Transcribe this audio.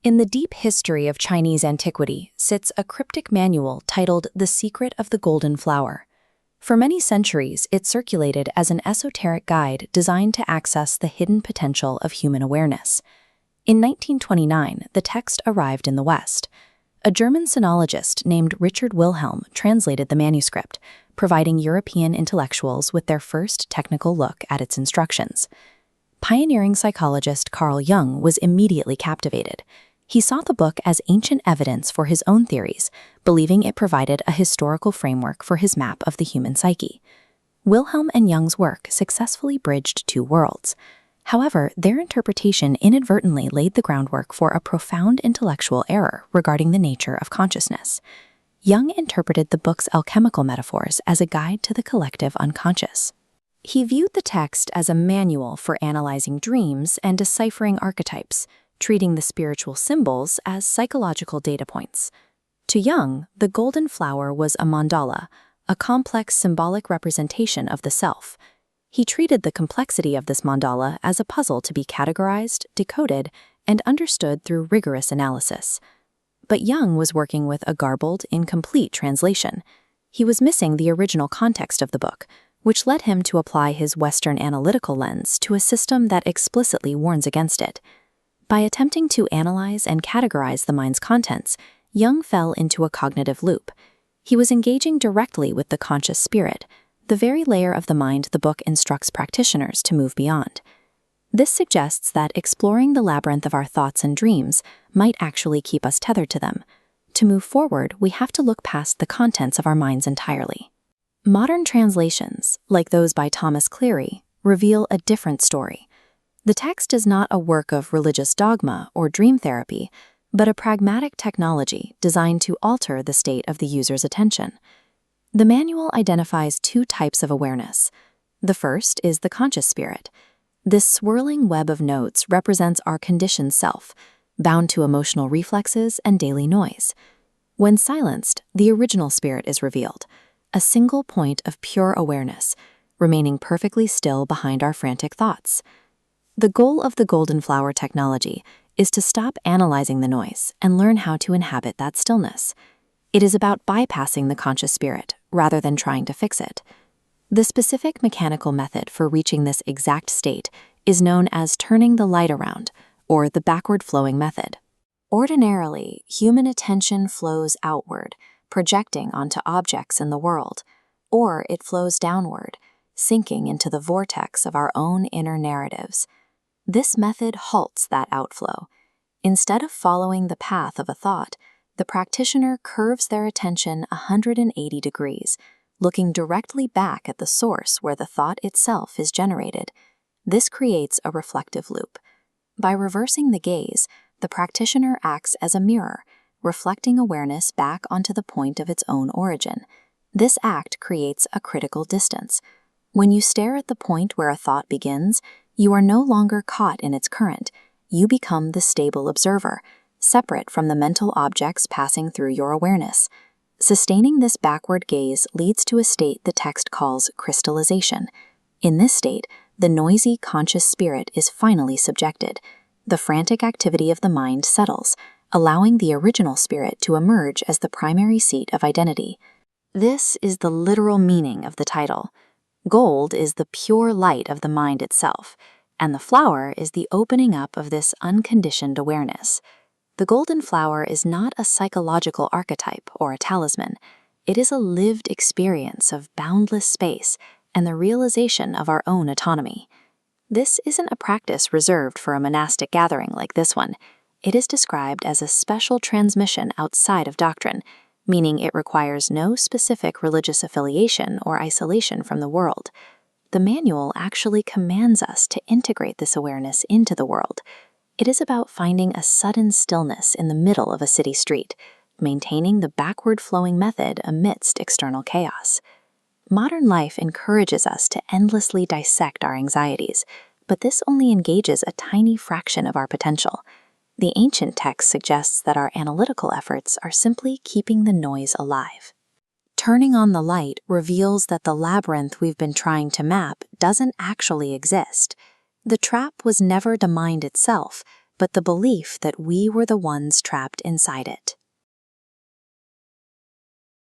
In the deep history of Chinese antiquity sits a cryptic manual titled The Secret of the Golden Flower. For many centuries, it circulated as an esoteric guide designed to access the hidden potential of human awareness. In 1929, the text arrived in the West. A German sinologist named Richard Wilhelm translated the manuscript, providing European intellectuals with their first technical look at its instructions. Pioneering psychologist Carl Jung was immediately captivated. He saw the book as ancient evidence for his own theories, believing it provided a historical framework for his map of the human psyche. Wilhelm and Jung's work successfully bridged two worlds. However, their interpretation inadvertently laid the groundwork for a profound intellectual error regarding the nature of consciousness. Jung interpreted the book's alchemical metaphors as a guide to the collective unconscious. He viewed the text as a manual for analyzing dreams and deciphering archetypes, treating the spiritual symbols as psychological data points. To Jung, the golden flower was a mandala, a complex symbolic representation of the self. He treated the complexity of this mandala as a puzzle to be categorized, decoded, and understood through rigorous analysis. But Jung was working with a garbled, incomplete translation. He was missing the original context of the book, which led him to apply his Western analytical lens to a system that explicitly warns against it. By attempting to analyze and categorize the mind's contents, Jung fell into a cognitive loop. He was engaging directly with the conscious spirit, the very layer of the mind the book instructs practitioners to move beyond. This suggests that exploring the labyrinth of our thoughts and dreams might actually keep us tethered to them. To move forward, we have to look past the contents of our minds entirely. Modern translations, like those by Thomas Cleary, reveal a different story. The text is not a work of religious dogma or dream therapy, but a pragmatic technology designed to alter the state of the user's attention. The manual identifies two types of awareness. The first is the conscious spirit. This swirling web of notes represents our conditioned self, bound to emotional reflexes and daily noise. When silenced, the original spirit is revealed, a single point of pure awareness, remaining perfectly still behind our frantic thoughts. The goal of the golden flower technology is to stop analyzing the noise and learn how to inhabit that stillness. It is about bypassing the conscious spirit rather than trying to fix it. The specific mechanical method for reaching this exact state is known as turning the light around, or the backward flowing method. Ordinarily, human attention flows outward, projecting onto objects in the world, or it flows downward, sinking into the vortex of our own inner narratives. This method halts that outflow. Instead of following the path of a thought, the practitioner curves their attention 180 degrees, looking directly back at the source where the thought itself is generated. This creates a reflective loop. By reversing the gaze, the practitioner acts as a mirror, reflecting awareness back onto the point of its own origin. This act creates a critical distance. When you stare at the point where a thought begins, you are no longer caught in its current. You become the stable observer, separate from the mental objects passing through your awareness. Sustaining this backward gaze leads to a state the text calls crystallization. In this state, the noisy conscious spirit is finally subjected. The frantic activity of the mind settles, allowing the original spirit to emerge as the primary seat of identity. This is the literal meaning of the title. Gold is the pure light of the mind itself, and the flower is the opening up of this unconditioned awareness. The golden flower is not a psychological archetype or a talisman. It is a lived experience of boundless space and the realization of our own autonomy. This isn't a practice reserved for a monastic gathering like this one. It is described as a special transmission outside of doctrine, meaning it requires no specific religious affiliation or isolation from the world. The manual actually commands us to integrate this awareness into the world. It is about finding a sudden stillness in the middle of a city street, maintaining the backward flowing method amidst external chaos. Modern life encourages us to endlessly dissect our anxieties, but this only engages a tiny fraction of our potential. The ancient text suggests that our analytical efforts are simply keeping the noise alive. Turning on the light reveals that the labyrinth we've been trying to map doesn't actually exist. The trap was never the mind itself, but the belief that we were the ones trapped inside it.